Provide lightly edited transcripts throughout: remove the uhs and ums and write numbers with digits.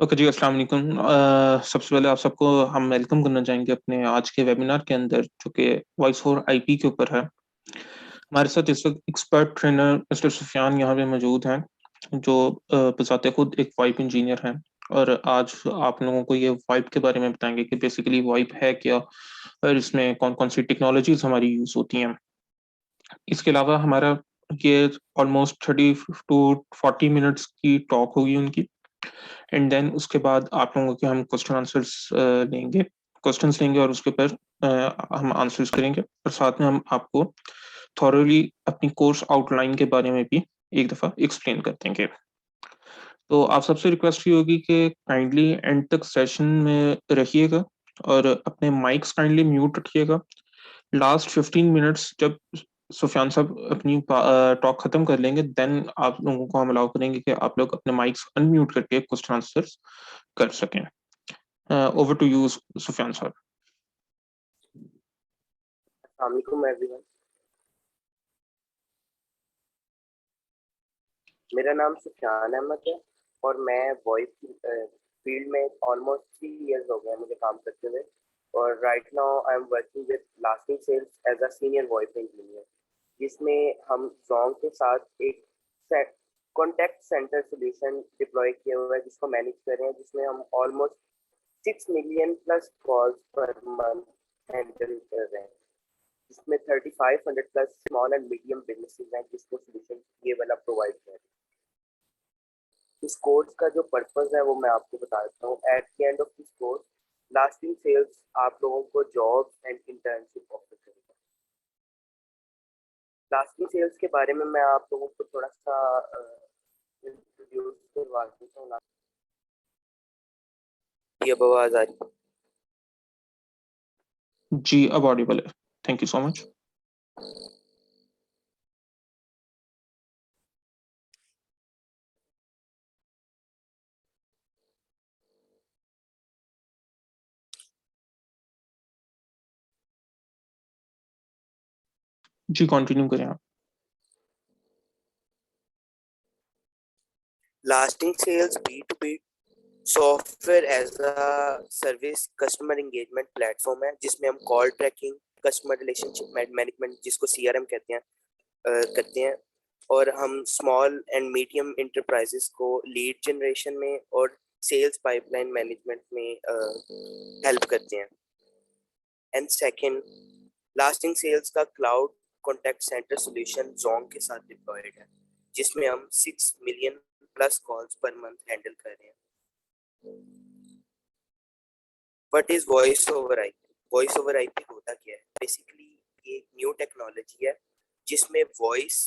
Okay जी, अस्सलाम वालेकुम। सबसे पहले आप सबको हम वेलकम करना चाहेंगे अपने आज के वेबिनार के अंदर, जो कि वॉइस ओवर आईपी के ऊपर है। हमारे साथ इस वक्त एक्सपर्ट ट्रेनर मिस्टर सुफियान यहाँ पे मौजूद हैं, जो बज़ाते खुद एक वॉइप इंजीनियर हैं, और आज आप लोगों को ये वॉइप के बारे में बताएंगे कि बेसिकली वॉइप है क्या और इसमें कौन कौन सी टेक्नोलॉजीज हमारी यूज़ होती हैं। इसके अलावा हमारा ये ऑलमोस्ट 30 to 40 मिनट्स की टॉक होगी उनकी, एंड देन उसके बाद आप लोगों के हम क्वेश्चन आंसर्स लेंगे, क्वेश्चंस लेंगे और उसके ऊपर हम आंसर्स करेंगे, और साथ में हम आपको थॉरोली अपनी कोर्स आउटलाइन के बारे में भी एक दफ़ा एक्सप्लेन कर देंगे। तो आप सबसे रिक्वेस्ट ये होगी कि काइंडली एंड तक सेशन में रहिएगा और अपने माइक्स काइंडली म्यूट रखिएगा। लास्ट 15 मिनट्स जब सुफियान साहब अपनी टॉक खत्म कर लेंगे, देन आप लोगों को हम अलाउ करेंगे कि आप लोग अपने माइक्स अनम्यूट करके क्वेश्चन आंसर्स कर सकें। ओवर टू यू सुफियान साहब। अस्सलामुअलैकुम एवरीवन। मेरा नाम सुफियान अहमद है और मैं वॉइस फील्ड में ऑलमोस्ट 3 इयर्स हो गए मुझे काम करते हुए, और right now I am working with Lasting Sales as a senior voice engineer, जिसमें हम जोंग के साथ एक कॉन्टैक्ट सेंटर सोल्यूशन डिप्लॉय किया हुआ है जिसको मैनेज कर रहे हैं, जिसमें हम almost 6 million plus calls per month handle कर रहे हैं, जिसमें 3500 plus small and medium businesses हैं जिसको सोल्यूशन ये वाला प्रोवाइड कर रहे हैं। इस कोर्स का जो पर्पस है वो मैं आपको बता देता हूँ। At the end of this course Lasting Sales आप लोगों को जॉब एंड इंटर्नशिप ऑफर करेगा। लास्टिंग सेल्स के बारे में मैं आप लोगों को थोड़ा सा इंट्रोड्यूस करवा देता हूँ। ये आवाज आ रही है? जी, अब ऑडिबल है। Thank you so much. जी, कंटिन्यू करें आप। Lasting Sales B2B software as a service customer engagement platform है, जिसमें हम call tracking, customer relationship management जिसको CRM कहते हैं करते हैं, और हम स्मॉल एंड मीडियम इंटरप्राइजेस को लीड जनरेशन में और सेल्स पाइपलाइन मैनेजमेंट में हेल्प करते हैं। एंड सेकंड, लास्टिंग सेल्स का cloud contact centre solution Zong के साथ डिप्लॉयड है, जिसमें हम 6 million plus calls per month handle कर रहे हैं। What is voice over IP? Voice over IP होता क्या है? बेसिकली ये एक न्यू टेक्नोलॉजी है जिसमें voice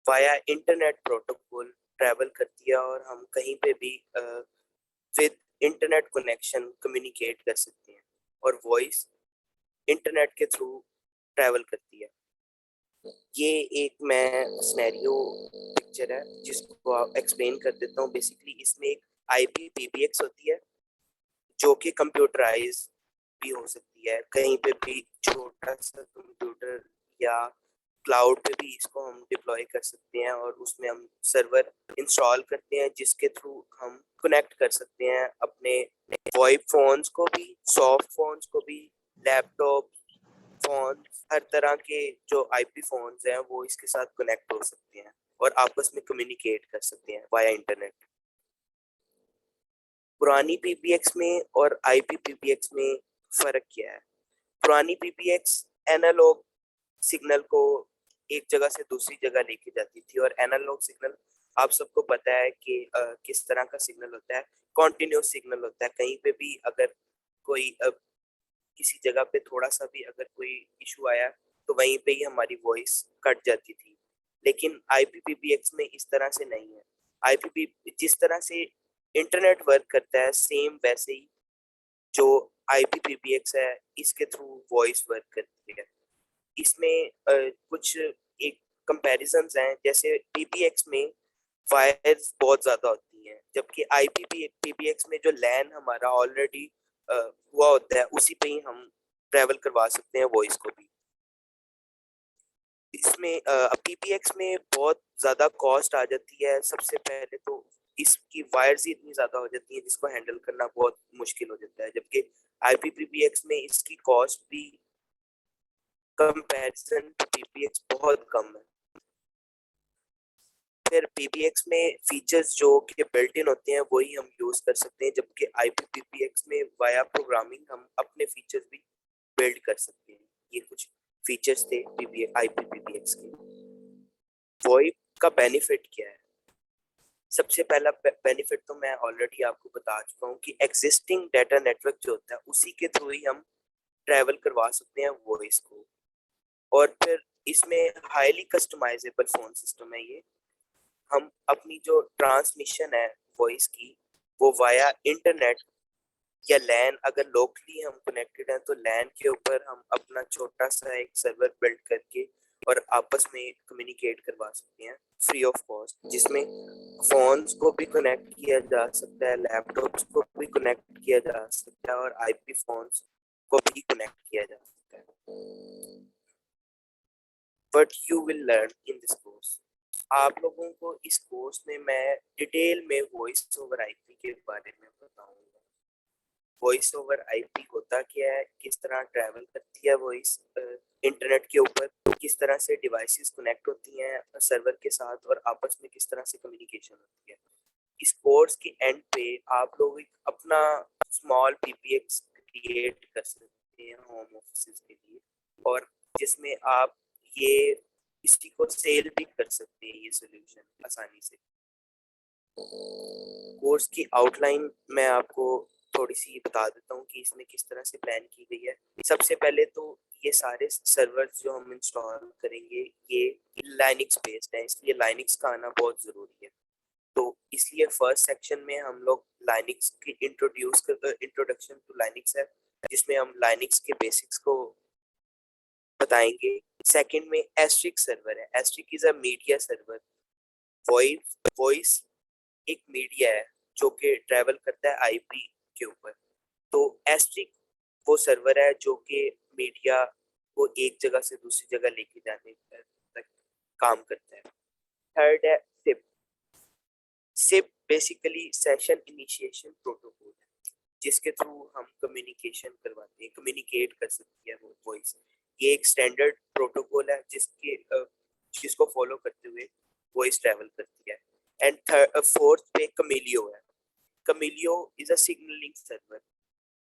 via internet protocol travel करती है और हम कहीं पे भी विद इंटरनेट कनेक्शन कम्युनिकेट कर सकते हैं, और वॉइस इंटरनेट के थ्रू ट्रैवल करती है। ये एक मैं सिनेरियो पिक्चर है जिसको आप एक्सप्लेन कर देता हूँ। बेसिकली इसमें एक आईपी पीबीएक्स होती है जो कि कंप्यूटराइज भी हो सकती है, कहीं पे भी छोटा सा कंप्यूटर या क्लाउड पे भी इसको हम डिप्लॉय कर सकते हैं, और उसमें हम सर्वर इंस्टॉल करते हैं जिसके थ्रू हम कनेक्ट कर सकते हैं अपने वॉइप फोन्स को भी, सॉफ्ट फोन्स को भी, लैपटॉप फोन, हर तरह के जो आईपी फोन्स हैं वो इसके साथ कनेक्ट हो सकते हैं और आपस में कम्युनिकेट कर सकते हैं वाया इंटरनेट। पुरानी पीबीएक्स में और आईपी पीबीएक्स में फर्क क्या है? पुरानी पीबीएक्स एनालॉग सिग्नल को एक जगह से दूसरी जगह लेके जाती थी, और एनालॉग सिग्नल आप सबको पता है कि किस तरह का सिग्नल होता है। कॉन्टिन्यूस सिग्नल होता है, कहीं पे भी अगर कोई किसी जगह पे थोड़ा सा भी अगर कोई इशू आया तो वहीं पे ही हमारी वॉइस कट जाती थी। लेकिन आईपीपीबीएक्स में इस तरह से नहीं है। आईपीपी जिस तरह से इंटरनेट वर्क करता है सेम वैसे ही जो आईपीपीबीएक्स है इसके थ्रू वॉइस वर्क करती है। इसमें कुछ एक कंपैरिजंस हैं, जैसे पीबीएक्स में वायर्स बहुत ज्यादा होती हैं, जबकि आईपीपीबीएक्स में जो लैन हमारा ऑलरेडी हुआ होता है उसी पे ही हम ट्रैवल करवा सकते हैं वॉइस को भी। इसमें पीबीएक्स में बहुत ज्यादा कॉस्ट आ जाती है। सबसे पहले तो इसकी वायर्स ही इतनी ज्यादा हो जाती है जिसको हैंडल करना बहुत मुश्किल हो जाता है, जबकि IPPBX में इसकी कॉस्ट भी कंपैरिजन टू PBX बहुत कम है। फिर PBX में फीचर्स जो कि बिल्ट इन होते हैं वही हम यूज कर सकते हैं, जबकि IPPBX में वाया प्रोग्रामिंग हम अपने फीचर्स भी बिल्ड कर सकते हैं। ये कुछ फीचर्स थे IPPBX के। वॉइप का बेनिफिट क्या है? सबसे पहला बेनिफिट तो मैं ऑलरेडी आपको बता चुका हूँ कि एग्जिस्टिंग डाटा नेटवर्क जो होता है उसी के थ्रू ही हम ट्रैवल करवा सकते हैं वॉइस को। और फिर इसमें हाईली कस्टमाइजेबल फोन सिस्टम है ये। हम अपनी जो ट्रांसमिशन है वॉइस की वो वाया इंटरनेट या लैन, अगर लोकली हम कनेक्टेड हैं तो लैन के ऊपर हम अपना छोटा सा एक सर्वर बिल्ड करके और आपस में कम्युनिकेट करवा सकते हैं फ्री ऑफ कॉस्ट, जिसमें फोन्स को भी कनेक्ट किया जा सकता है, लैपटॉप्स को भी कनेक्ट किया जा सकता है और IP फोन्स को भी कनेक्ट किया जा सकता है। But you will learn in this course. आप लोगों को इस कोर्स में मैं डिटेल में वॉइस ओवर IP के बारे में बताऊंगा। वॉइस ओवर IP होता क्या है, किस तरह ट्रैवल करती है वॉइस इंटरनेट के ऊपर, किस तरह से डिवाइसेस कनेक्ट होती हैं सर्वर के साथ और आपस में किस तरह से कम्युनिकेशन होती है। इस कोर्स के एंड पे आप लोग एक अपना स्मॉल PBX क्रिएट कर सकते हैं होम ऑफिस के लिए, और जिसमें आप ये इसी को सेल भी कर सकते हैं ये सोल्यूशन आसानी से। कोर्स की आउटलाइन मैं आपको थोड़ी सी बता देता हूँ कि इसमें किस तरह से प्लान की गई है। सबसे पहले तो ये सारे सर्वर्स जो हम इंस्टॉल करेंगे ये लाइनक्स बेस्ड है, इसलिए लाइनक्स का आना बहुत ज़रूरी है। तो इसलिए फर्स्ट सेक्शन में हम लोग लाइनक्स की इंट्रोडक्शन टू लाइनक्स है, जिसमें हम लाइनक्स के बेसिक्स को बताएंगे। सेकंड में एस्ट्रिक सर्वर है। Asterisk is a media server. Voice एक मीडिया है जो कि ट्रैवल करता है IP के ऊपर। तो एस्ट्रिक वो सर्वर है जो कि मीडिया को एक जगह से दूसरी जगह लेके जाने तक काम करता है। थर्ड है SIP. SIP basically session initiation protocol है, जिसके थ्रू हम कम्युनिकेशन करवाते हैं, कम्युनिकेट कर सकती है वो वॉइस। ये एक स्टैंडर्ड प्रोटोकॉल है जिसको फॉलो करते हुए वॉइस ट्रैवल करती है। एंड फोर्थ पे कमिलियो है। कमिलियो इज अ सिग्नलिंग सर्वर।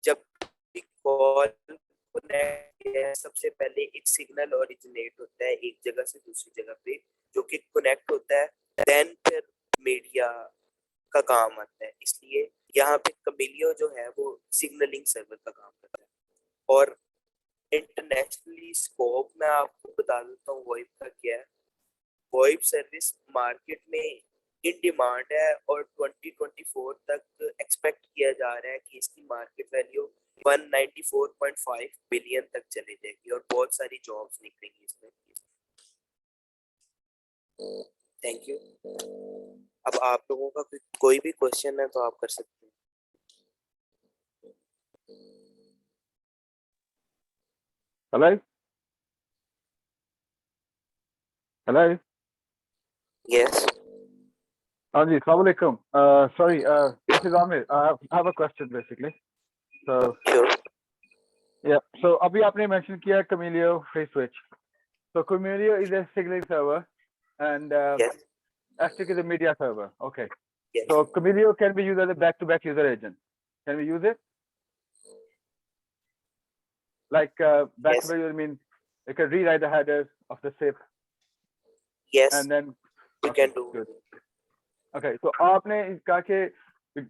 जब कॉल सबसे पहले एक सिग्नल ओरिजिनेट होता है एक जगह से दूसरी जगह पे, जो कि कनेक्ट होता है, देन फिर मीडिया का काम आता है। इसलिए यहाँ पे कमिलियो जो है वो सिग्नलिंग सर्वर का काम करता है। और इंटरनेशनली स्कोप में आपको बता देता हूँ वॉइप का क्या है। वॉइप सर्विस मार्केट में इन डिमांड है और 2024 तक एक्सपेक्ट किया जा रहा है कि इसकी मार्केट वैल्यू 194.5 बिलियन तक चली जाएगी और बहुत सारी जॉब्स निकलेंगी इसमें। Thank you. अब आप लोगों का कोई भी क्वेश्चन है तो आप कर सकते हैं। Hello? Hello? Yes. Anji, Assalamu alaikum. Sorry, this is Amir. I have a question basically. So, Sure. yeah. So, abhi aapne mention kiya Camilio FreeSwitch. So, Camilio is a signaling server and Yes. Astic is a media server. Okay. Yes. So, Camilio can be used as a back-to-back user agent. Can we use it? Like back-to-back user means you can rewrite the headers of the SIP. Yes. And then we can do. Good. Okay, so aapne iska ke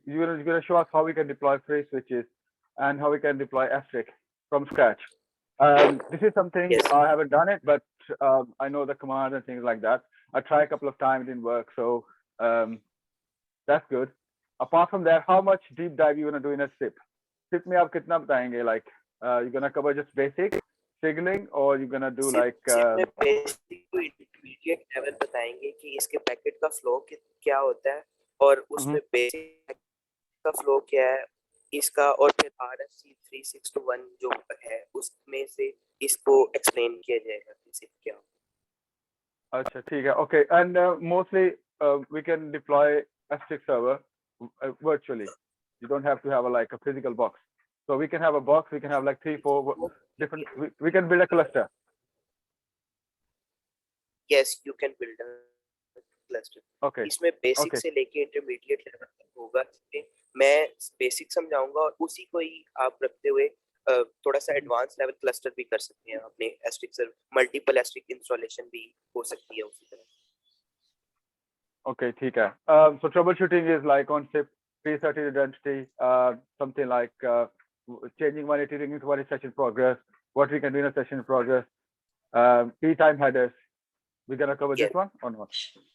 you're going to show us how we can deploy free switches and how we can deploy Asterisk from scratch. This is something Yes. I haven't done it, but I know the commands and things like that. I tried a couple of times, it didn't work, so that's good. Apart from that, how much deep dive you going to do in a SIP? SIP mein aap kitna batayenge? Like you're going to cover just basic signaling or you're going to do like intermediate level बताएंगे कि इसके packet का flow क्या होता है और उसमें basic का फ्लो क्या है इसका, और फिर RFC 3621 जो है उसमें से इसको एक्सप्लेन किया जाएगा बेसिक क्या। अच्छा ठीक है, okay, and mostly we can deploy S6 server virtually. You don't have to have like a physical box. So we can have a box. We can have like 3-4 different. We can build a cluster. Yes, you can build a cluster. Okay. इसमें basic Okay. से लेके intermediate level तक होगा। मैं basic समझाऊंगा और उसी को ही आप रखते हुए थोड़ा सा एडवांस लेवल क्लस्टर भी कर सकते हैं अपने Asterisk server, multiple Asterisk installation भी हो सकती है उसी तरह। Okay, ठीक है. So troubleshooting is like on SIP, pre-certified identity, something like changing one iterating into one session progress, what we can do in a session progress, P-time headers. We're gonna cover Yes. this one or not?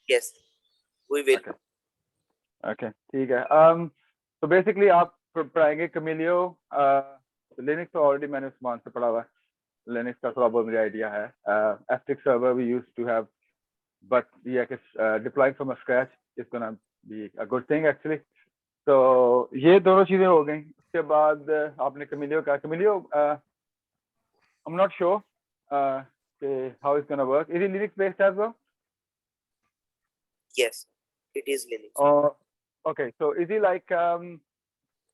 Yes, we will. Okay. Okay, ठीक है. So basically आप पढ़ाएंगे Camellio, Linux तो already मैंने Usman से पढ़ा हुआ है. Linux का थोड़ा बहुत मुझे idea है. Elastic server we used to have, but yeah, deploying from scratch is gonna be a good thing actually. So ये दोनों चीजें हो गई. उसके बाद आपने Camellio का Camellio, I'm not sure how it's gonna work. Is it Linux based as well? Yes, it is Linux. Okay, so is it like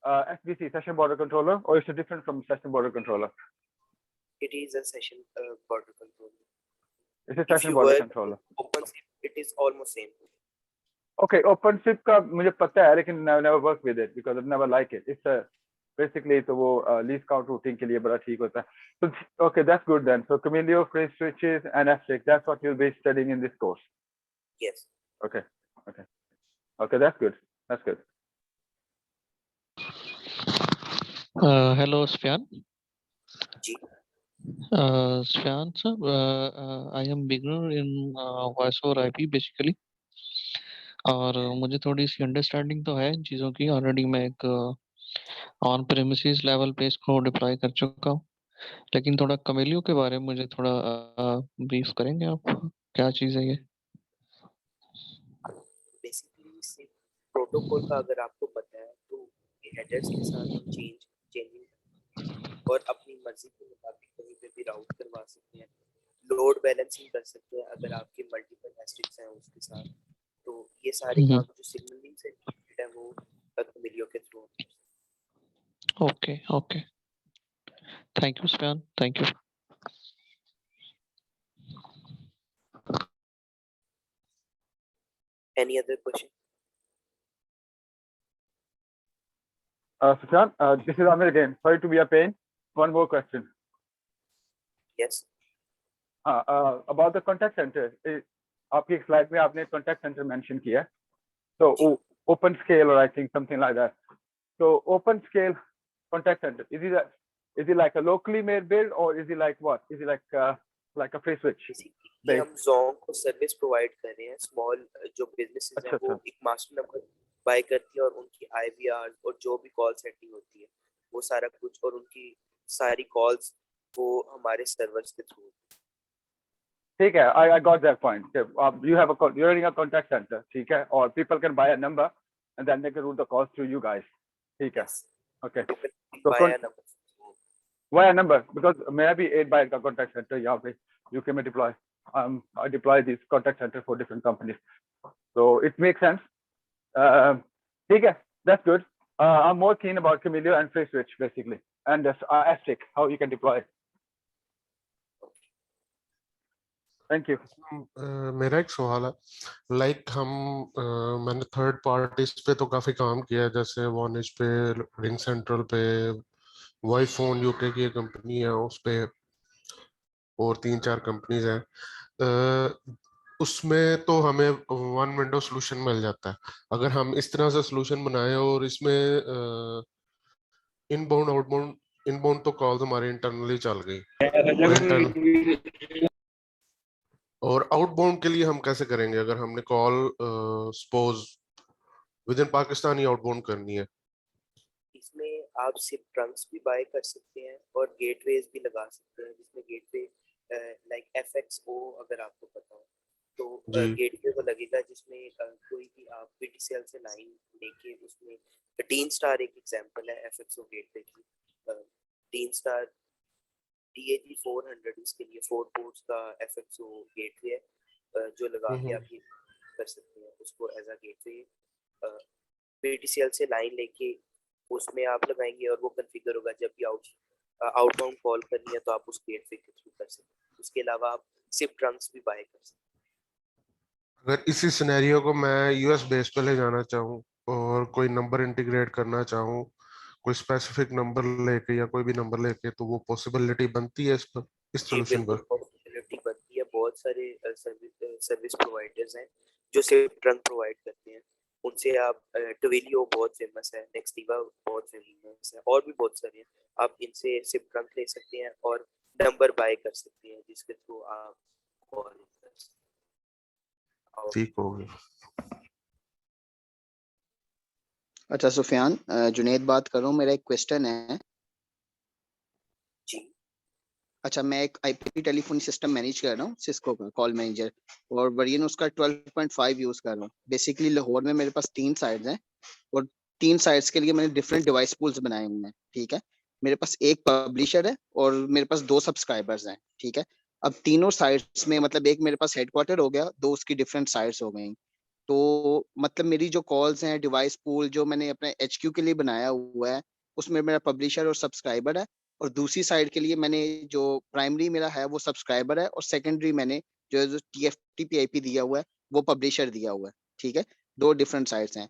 SBC, session border controller, or is it different from session border controller? It is a session border controller. It's a If session you border work controller. OpenShift, it is almost same. Okay, OpenShift का मुझे पता है लेकिन I never worked with it because I've never liked it. It's a basically तो वो least count routing के लिए बड़ा ठीक होता है. So okay, that's good then. So Camellio, phrase switches, and Elastic. That's what you'll be studying in this course. Yes. Okay, that's good. That's good. Hello, Sufyan. Ji. Sufyan sir, I am beginner in voice over IP basically. और मुझे थोड़ी सी understanding तो है इन चीज़ों की. Already मैं एक on premises level पे इसको डिप्लॉय कर चुका हूँ, लेकिन थोड़ा कमेलियो के बारे में मुझे थोड़ा ब्रीफ करेंगे आप, क्या चीज़ है ये? बेसिकली सिर्फ प्रोटोकॉल का अगर आपको पता है तो ये हेडर्स के साथ हम चेंजिंग और अपनी मर्जी के मुताबिक कहीं पे भी राउट करवा सकते हैं. लोड बैलेंसिंग कर सकते हैं अगर आपके मल्टीपल एस्ट्रिक्स हैं उसके साथ. तो ये सारे काम जो सिग्नलिंग से रिलेटेड है वो Camellio के through. Okay okay, thank you Sufyan, thank you. Any other question? Sufyan, this is Amir again. Sorry to be a pain. One more question. Yes. About the contact center. आपकी slide में आपने contact center mention किया. So open scale, or I think something like that. So open scale contact center. Is it like a locally made build, or is it like what? Is it like a free switch? Basically हम Zong को service provide कर रहे हैं. Small जो businesses हैं वो एक master number by करती है और उनकी IVR और जो भी कॉल सेटिंग होती है वो सारा कुछ और उनकी सारी कॉल्स वो हमारे सर्वर्स के थ्रू. ठीक है, I got that point. You're running a contact center, ठीक है, or people can buy a number and then they can route the calls to you guys. ठीक है. Okay. So buy a number because मैं भी 8 byte का contact center यहाँ पे UK में deploy. I deploy this contact center for different companies. So it makes sense. ठीक है, that's good. I'm more keen about Camellio and free switch basically, and Elastic, how you can deploy it. Thank you. मेरा एक सवाल है, मैंने third parties पे तो काफी काम किया है, जैसे वॉनिज पे, रिंग सेंट्रल पे, वॉइफोन यूके की कंपनी है उस पे, और 3-4 कंपनीज हैं. उसमें तो हमें वन विंडो सॉल्यूशन मिल जाता है. अगर हम इस तरह से सॉल्यूशन बनाए और इसमें इनबाउंड तो कॉल्स हमारे इंटरनली चल गई, और आउटबाउंड के लिए हम कैसे करेंगे अगर हमने call suppose with in Pakistan he outbound करनी है? इसमें आप सिर्फ ट्रंक्स भी बाय कर सकते हैं और गेटवेज भी लगा सकते हैं, जिसमें गेटवे लाइक FXO अगर आपको पता हो तो गेटवे वो लगेगा जिसमें कोई भी आप PTCL से लाइन लेके उसमें डीन स्टार एक एग्जांपल है FXO गेटवे की. डीन स्टार DAG 400 इसके लिए 4 पोर्ट्स का FXO गेटवे है जो लगा के आप ये कर सकते हैं उसको एज अ गेटवे PTCL से लाइन लेके उसमें आप लगाएंगे और वो कॉन्फ़िगर होगा। जब भी आउटबाउंड कॉल करनी है तो आप उस गेटवे के थ्रू कर सकते हैं। उसके अलावा आप सिप ट्रंक्स भी बाय कर सकते हैं। अगर इसी सिनेरियो को मैं यूएस बेस पे ले जाना चाहूँ और कोई नंबर इंटीग्रेट करना चाहूँ, कोई स्पेसिफिक नंबर लेके या कोई भी नंबर लेके, तो वो पॉसिबिलिटी बनती है इस पर, इस जी सोल्यूशन बिल्कुल पर? पॉसिबिलिटी बनती है। बहुत सारे सर्विस प्रोवाइडर्स हैं जो सिर्फ ट्रंक प्रोवाइड करते हैं। उनसे आप ट्विलियो बहुत फेमस है, नेक्स्टिवा बहुत फेमस है, और भी बहुत सारे हैं। आप इनसे सिर्फ ट्रंक ले सकते हैं और नंबर बाय कर सकते हैं जिसके थ्रू आप कॉल कर सकते हैं। और ठीक हो गया। अच्छा सुफियान, जुनेद बात कर रहा हूँ। मेरा एक क्वेश्चन है। जी अच्छा, मैं एक आईपी टेलीफोन सिस्टम मैनेज कर रहा हूँ, सिस्को का कॉल मैनेजर, और वर्जन उसका 12.5 यूज कर रहा हूँ। बेसिकली लाहौर में मेरे पास 3 साइट्स हैं और 3 साइट्स के लिए मैंने डिफरेंट डिवाइस पूल्स बनाए हुए हैं। ठीक है, मेरे पास एक पब्लिशर है और मेरे पास 2 सब्सक्राइबर्स हैं। ठीक है, अब तीनों साइट्स में मतलब एक मेरे पास हेडक्वार्टर हो गया, 2 उसकी डिफरेंट साइट्स हो गई। तो मतलब मेरी जो कॉल्स हैं, डिवाइस पूल जो मैंने अपने एचक्यू के लिए बनाया हुआ है, उसमें मेरा पब्लिशर और सब्सक्राइबर है, और दूसरी साइड के लिए मैंने जो प्राइमरी मेरा है वो सब्सक्राइबर है, और सेकेंडरी मैंने जो TFTP IP दिया हुआ है वो पब्लिशर दिया हुआ है। ठीक है, 2 डिफरेंट साइट्स हैं।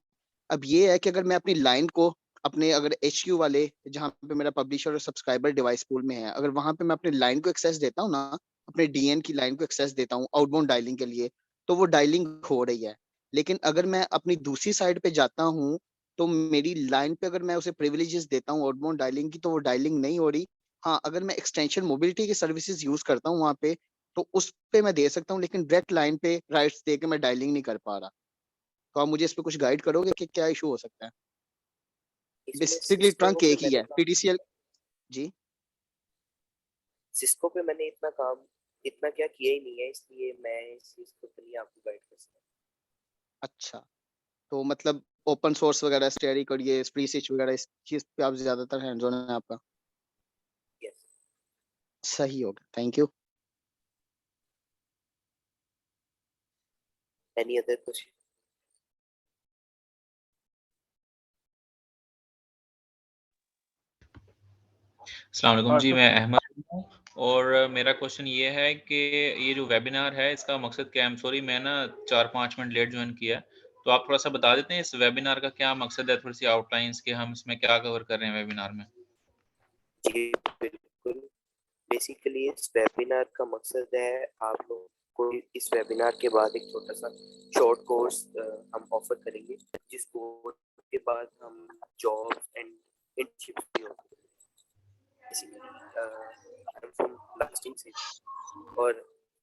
अब ये है कि अगर मैं अपनी लाइन को अपने अगर HQ वाले जहाँ पे मेरा पब्लिशर और सब्सक्राइबर डिवाइस पूल में है, अगर वहां पे मैं अपनी लाइन को एक्सेस देता हूँ ना, अपने DN की लाइन को एक्सेस देता हूँ आउटबाउंड डायलिंग के लिए, तो वो डायलिंग हो रही है। लेकिन अगर मैं अपनी दूसरी साइड पे जाता हूँ तो मेरी लाइन पे अगर मैं उसे प्रिविलेजेस देता हूँ आउटबाउंड डायलिंग की, तो वो डायलिंग नहीं हो रही। हाँ, अगर मैं एक्सटेंशन मोबिलिटी की सर्विसेज यूज करता हूँ वहां पे, तो उस पे मैं दे सकता हूँ, लेकिन डायरेक्ट लाइन पे राइट्स दे के मैं डायलिंग नहीं कर पा रहा। तो आप मुझे इस पे कुछ गाइड करोगे कि क्या इशू हो सकता है? इसमें बेसिकली ट्रंक एक ही है, PTCL। जी। सिस्को पे मैंने इतना क्या किया ही नहीं है, इसलिए मैं इस चीज को नहीं आपको गाइड कर सकता। अच्छा, तो मतलब ओपन सोर्स वगैरह स्टेरिक और ये फ्री स्विच वगैरह इस चीज पे आप ज्यादातर हैंड्स ऑन है आपका। यस। सही होगा, thank you. Any other question? अस्सलाम वालेकुम जी, So, मैं अहमद हूँ और मेरा क्वेश्चन ये है कि ये जो वेबिनार है इसका मकसद क्या है? आई एम सॉरी, मैं ना 4-5 मिनट लेट ज्वाइन किया है, तो आप थोड़ा-सा बता देते हैं इस वेबिनार का क्या मकसद है? थोड़ी-सी आउटलाइन्स कि हम इसमें क्या कवर कर रहे हैं वेबिनार में? जी बिल्कुल। बेसिकली इस वेबिनार का मकसद है आप लोग को इस वेबिनार के बाद एक छोटा सा शॉर्ट कोर्स हम ऑफर करेंगे, जिस कोर्स के बाद हम जॉब एंड इंटर्नशिप भी होंगे। Basically I am from lasting से, और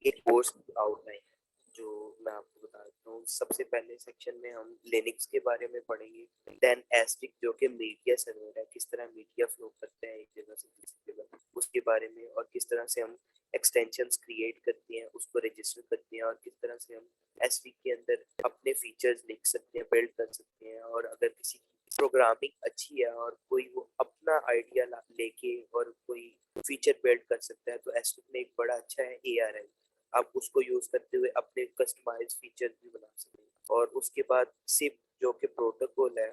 एक कोर्स आउटलाइन है जो मैं आपको बता देता हूँ। सबसे पहले सेक्शन में हम लिनक्स के बारे में पढ़ेंगे, देन एस्टिक जो कि मीडिया सर्वर है, किस तरह मीडिया फ्लो करते हैं एक जगह से दूसरी जगह, उसके बारे में, और किस तरह से हम एक्सटेंशंस क्रिएट करते हैं, उसको रजिस्टर करते हैं, और किस तरह से हम एस्टिक के अंदर अपने फीचर्स लिख सकते हैं, बिल्ड कर सकते हैं। और अगर किसी की प्रोग्रामिंग अच्छी है और कोई वो अपना आइडिया लेके और कोई फीचर बिल्ड कर सकता है, तो एस्टिक में एक बड़ा अच्छा है ARM, आप उसको यूज करते हुए अपने कस्टमाइज फीचर भी बना सकते हैं। और उसके बाद सिप जो कि प्रोटोकॉल है,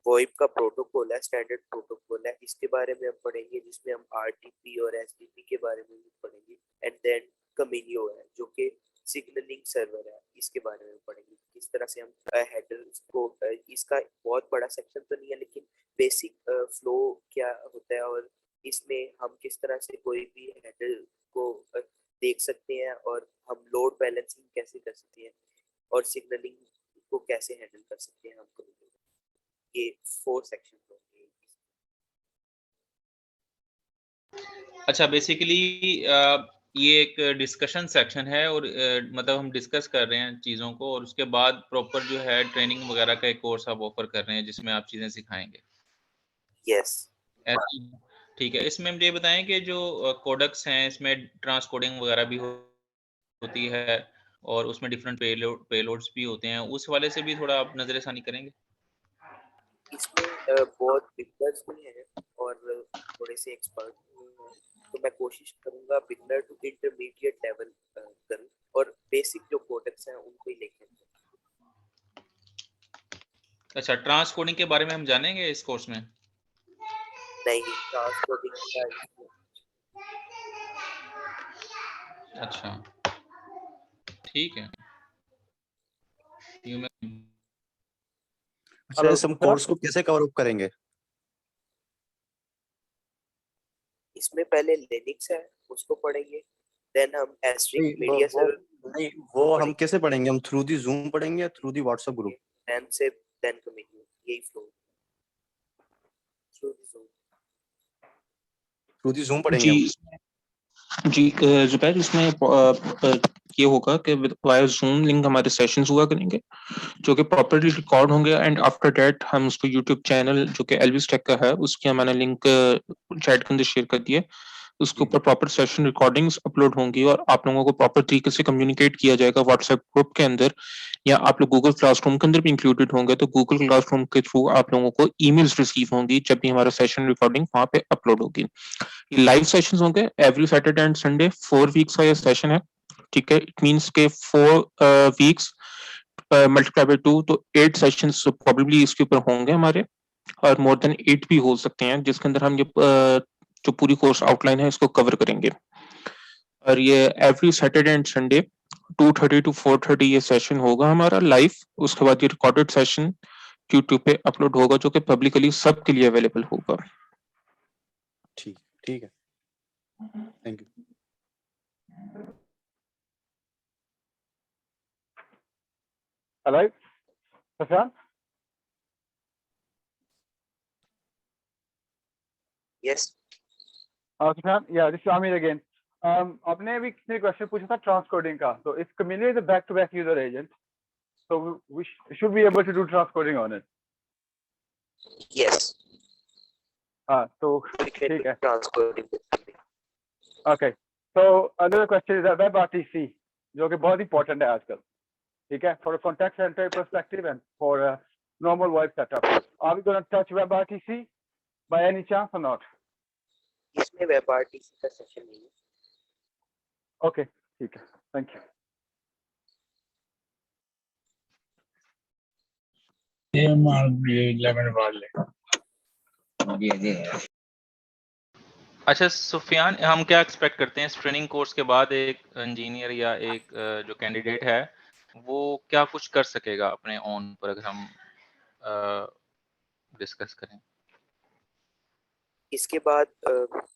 वोइप का प्रोटोकॉल है, स्टैंडर्ड प्रोटोकॉल है, इसके बारे में हम पढ़ेंगे, जिसमें हम RTP और SDP के बारे में भी पढ़ेंगे। एंड देन कमिलियो है जो कि सिग्नलिंग सर्वर है, इसके बारे में पढ़ेंगे किस तरह से हम हेडर्स को इसका बहुत बड़ा सेक्शन तो नहीं है, लेकिन बेसिक फ्लो क्या होता है, और इसमें हम किस तरह से कोई भी हेडर को देख सकते हैं, और हम लोड बैलेंसिंग कैसे कर सकते हैं, और सिग्नलिंग को कैसे हैंडल कर सकते हैं हम कभी। ये 4 सेक्शन होंगे। अच्छा, बेसिकली ये एक डिस्कशन सेक्शन है और मतलब हम डिस्कस कर रहे हैं चीज़ों को, और उसके बाद प्रॉपर जो है ट्रेनिंग वगैरह का एक कोर्स आप ऑफर कर रहे हैं जिसमें आप चीज़ें सिखाएँगे। यस। ऐसा ठीक है, इसमें मुझे ये बताएँ कि जो कोडेक्स हैं इसमें ट्रांसकोडिंग वगैरह भी होती है और उसमें डिफरेंट पेलोड्स भी होते हैं, उस वाले से भी थोड़ा आप नज़र-षानी करेंगे? इसमें बहुत बिगनर्स भी हैं और थोड़े से एक्सपर्ट भी हैं, तो मैं कोशिश करूंगा बिगनर टू इंटरमीडिएट लेवल करूं, और बेसिक जो कोडेक्स हैं उनको ही लेके आऊं। अच्छा, ट्रांसकोडिंग के बारे में हम जानेंगे इस कोर्स में? नहीं, ट्रांसकोडिंग का इसमें अच्छा, ठीक है। अच्छा, हेलो इस हम सर, कोर्स को कैसे कवर अप करेंगे? इसमें पहले लिनक्स है, उसको पढ़ेंगे, देन हम एस्ट्रिक नहीं मीडिया सर्वर नहीं, वो हम पढ़ेंगे, कैसे पढ़ेंगे? हम थ्रू दी जूम पढ़ेंगे या through the WhatsApp group? Then communicate, यही flow through the Zoom। Through the Zoom पढ़ेंगे जी हम। जी जुबैर, इसमें ये होगा कि वाया जूम लिंक हमारे सेशंस हुआ करेंगे जो कि प्रॉपर्ली रिकॉर्ड होंगे, एंड आफ्टर दैट हम उसको यूट्यूब चैनल जो कि एलविस टेक का है उसकी मैंने लिंक चैट के अंदर शेयर कर दिया। उसके ऊपर प्रॉपर सेशन रिकॉर्डिंग्स अपलोड होंगी और आप लोगों को प्रॉपर तरीके से कम्युनिकेट किया जाएगा व्हाट्सएप ग्रुप के अंदर, या आप लोग गूगल क्लासरूम के अंदर भी इंक्लूडेड होंगे तो गूगल क्लासरूम के थ्रू आप लोगों को ईमेल्स रिसीव होंगी जब भी हमारा सेशन रिकॉर्डिंग वहां पे अपलोड होगी। ये लाइव सेशंस होंगे every Saturday and Sunday, 4 weeks का ये सेशन है। ठीक है, इट मींस के 4 वीक्स मल्टीप्लाई बाय 2, तो 8 सेशंस प्रोबेबली इसके ऊपर होंगे हमारे, और मोर देन 8 भी हो सकते हैं जिसके अंदर हम ये जो पूरी कोर्स आउटलाइन है इसको कवर करेंगे। और ये every Saturday and Sunday 2:30 to 4:30 ये सेशन होगा हमारा लाइव। उसके बाद ये रिकॉर्डेड सेशन यूट्यूब पे अपलोड होगा जो कि पब्लिकली सबके लिए अवेलेबल होगा। ठीक है, thank you. hello, Prashant? Yes, Prashant, yeah, this is Amir again. आपने अभी कितने क्वेश्चन पूछा था ट्रांसकोडिंग का, तो इस Chameleon is a back-to-back user agent, so we should be able to do transcoding on it. yes, हाँ, तो we can ठीक do है। transcoding with Chameleon। Okay, so another question is WebRTC, जो कि बहुत important है आजकल, ठीक है, for a contact center perspective and for a normal voice setup. Are we going to touch WebRTC by any chance or not? इसमें WebRTC का session नहीं है। Okay, ठीक है, thank you. अच्छा सुफियान, हम क्या एक्सपेक्ट करते हैं इस ट्रेनिंग कोर्स के बाद एक इंजीनियर या एक जो कैंडिडेट है वो क्या कुछ कर सकेगा अपने ओन पर, अगर हम डिस्कस करें? इसके बाद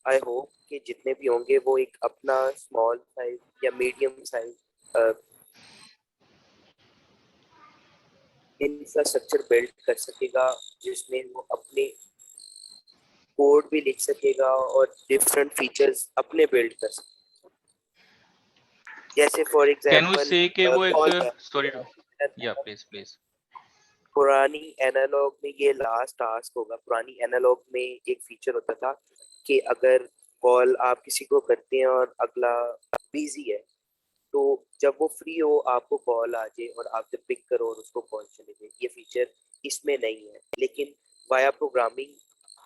आई होप कि जितने भी होंगे वो एक अपना स्मॉल साइज या मीडियम साइज इंफ्रास्ट्रक्चर बिल्ड कर सकेगा जिसमें वो अपने कोड भी लिख सकेगा और डिफरेंट फीचर्स अपने बिल्ड कर सकेगा। जैसे फॉर कैन वी एग्जांपल से कि वो एक सॉरी या प्लीज पुरानी एनालॉग में ये लास्ट टास्क होगा। पुरानी एनालॉग में एक फीचर होता था कि अगर कॉल आप किसी को करते हैं और अगला बिजी है तो जब वो फ्री हो आपको कॉल आ जाए और आप जब पिक करो और उसको कॉल चले जाए। ये फीचर इसमें नहीं है, लेकिन वाया प्रोग्रामिंग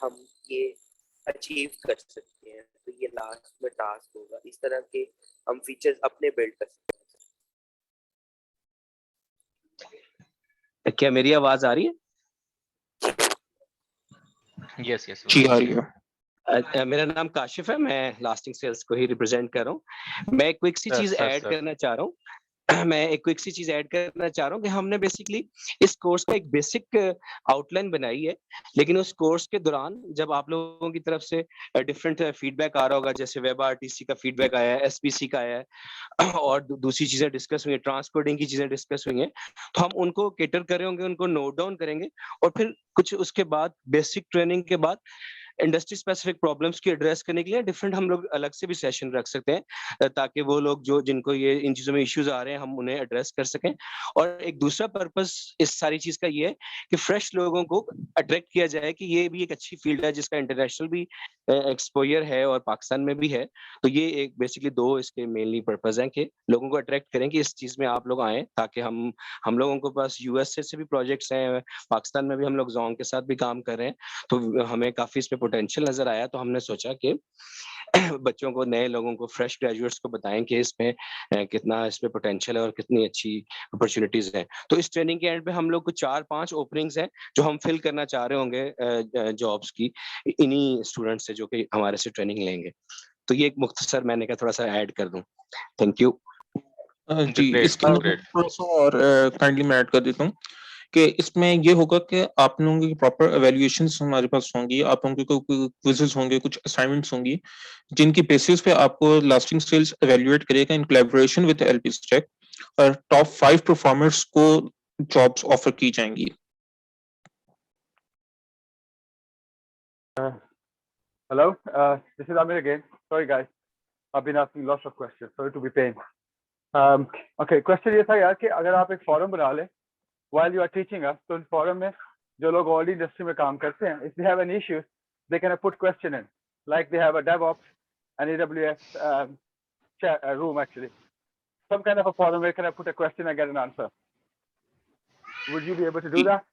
हम ये अचीव कर सकते हैं। तो ये लास्ट में टास्क होगा। इस तरह के हम फीचर्स अपने बिल्ड कर सकते हैं। क्या मेरी आवाज आ रही है? यस जी आ रही है। मेरा नाम काशिफ है, मैं लास्टिंग सेल्स को ही रिप्रेजेंट कर रहा हूँ। मैं एक क्विक सी चीज ऐड करना चाह रहा हूँ कि हमने बेसिकली इस कोर्स का एक बेसिक आउटलाइन बनाई है, लेकिन उस कोर्स के दौरान जब आप लोगों की तरफ से डिफरेंट फीडबैक आ रहा होगा, जैसे WebRTC का फीडबैक आया है, SPC का आया है और दूसरी चीजें डिस्कस हुई है, ट्रांसकोडिंग की चीजें डिस्कस हुई हैं, तो हम उनको केटर कर रहे होंगे, उनको नोट डाउन करेंगे और फिर कुछ उसके बाद बेसिक ट्रेनिंग के बाद इंडस्ट्री स्पेसिफिक प्रॉब्लम्स की एड्रेस करने के लिए डिफरेंट हम लोग अलग से भी सेशन रख सकते हैं ताकि वो लोग जो जिनको ये इन चीजों में इश्यूज आ रहे हैं हम उन्हें एड्रेस कर सकें। और एक दूसरा पर्पस इस सारी चीज का ये है कि फ्रेश लोगों को अट्रैक्ट किया जाए कि ये भी एक अच्छी फील्ड है जिसका इंटरनेशनल भी एक्सपोजर है और पाकिस्तान में भी है। तो ये एक बेसिकली दो इसके मेनली पर्पस हैं कि लोगों को अट्रैक्ट करें कि इस चीज में आप लोग आए, ताकि हम लोगों के पास यूएसए से भी प्रोजेक्ट्स हैं, पाकिस्तान में भी हम लोग जोंग के साथ भी काम कर रहे हैं, तो हमें काफी इस पे पोटेंशियल नजर आया, तो हमने सोचा कि बच्चों को, नए लोगों को, फ्रेश ग्रेजुएट्स को बताएं कि इसमें कितना इसमें पोटेंशियल है और कितनी अच्छी अपॉर्चुनिटीज हैं। तो इस ट्रेनिंग के एंड पे हम लोग को 4-5 ओपनिंग्स हैं जो हम फिल करना चाह रहे होंगे जॉब्स की, इन्हीं स्टूडेंट से जो कि हमारे से ट्रेनिंग लेंगे। तो ये एक मुख्तसर मैंने कहा थोड़ा सा ऐड कर दूं। Thank you. जी, Great, इसके अंदर great. थोड़ा सा और काइंडली मैं ऐड कर देता हूँ कि इसमें ये होगा कि आप लोगों की प्रॉपर एवेल्युएशंस हमारे पास होंगी, आप लोगों के क्विज़ेस होंगे, कुछ असाइनमेंट्स होंगी, जिनकी बेसिस पे आपको लास्टिंग सेल्स एवेल्युएट करेगा इन कोलैबोरेशन विद एलपीस चेक, और टॉप 5 परफॉर्मर्स को जॉब्स ऑफर की जाएंगी। Hello, this is Amir again. Sorry guys, I've been asking lots of questions. Sorry to be pain. Okay, question ये था यार कि अगर आप एक forum बना लें while you are teaching us, तो इस forum में जो लोग already industry में काम करते हैं, if they have any issues, they can put question in, like they have a DevOps, an AWS chat, room actually, some kind of a forum where can I put a question and get an answer. Would you be able to do that?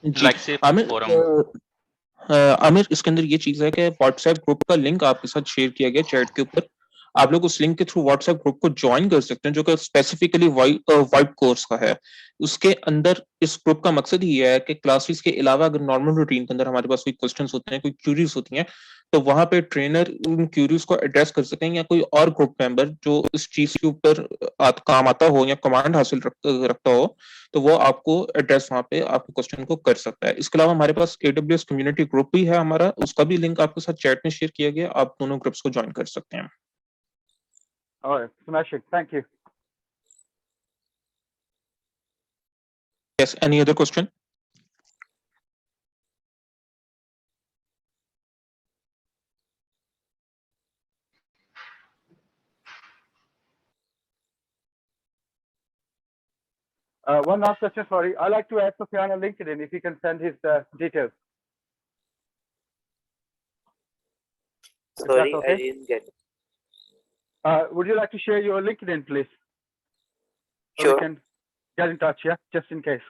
Ji, Like say Aamir forum. Aamir इसके अंदर ये चीज है कि WhatsApp group का link आपके साथ share किया गया चैट के ऊपर, आप लोग उस लिंक के थ्रू व्हाट्सएप ग्रुप को ज्वाइन कर सकते हैं जो कि स्पेसिफिकली वाइब कोर्स का है। उसके अंदर इस ग्रुप का मकसद ये है कि क्लासेस के अलावा अगर नॉर्मल रूटीन के अंदर हमारे पास कोई क्वेश्चंस होते हैं, कोई क्यूरीज होती हैं, तो वहां पे ट्रेनर उन क्यूरीज को एड्रेस कर सकें, या कोई और ग्रुप मेंबर जो इस चीज के ऊपर काम आता हो या कमांड हासिल रखता हो, तो वो आपको एड्रेस वहां पे आपके क्वेश्चन को कर सकता है। इसके अलावा हमारे पास AWS कम्युनिटी ग्रुप भी है हमारा, उसका भी लिंक आपके साथ चैट में शेयर किया गया, आप दोनों ग्रुप्स को ज्वाइन कर सकते हैं। All right, smashing. Thank you. Yes, any other question? One last question, sorry. I'd like to add Sufyan on LinkedIn if he can send his details. Is Sorry, that okay? I didn't get it. Would you like to share your LinkedIn, please? So Sure. we can get in touch, yeah, just in case.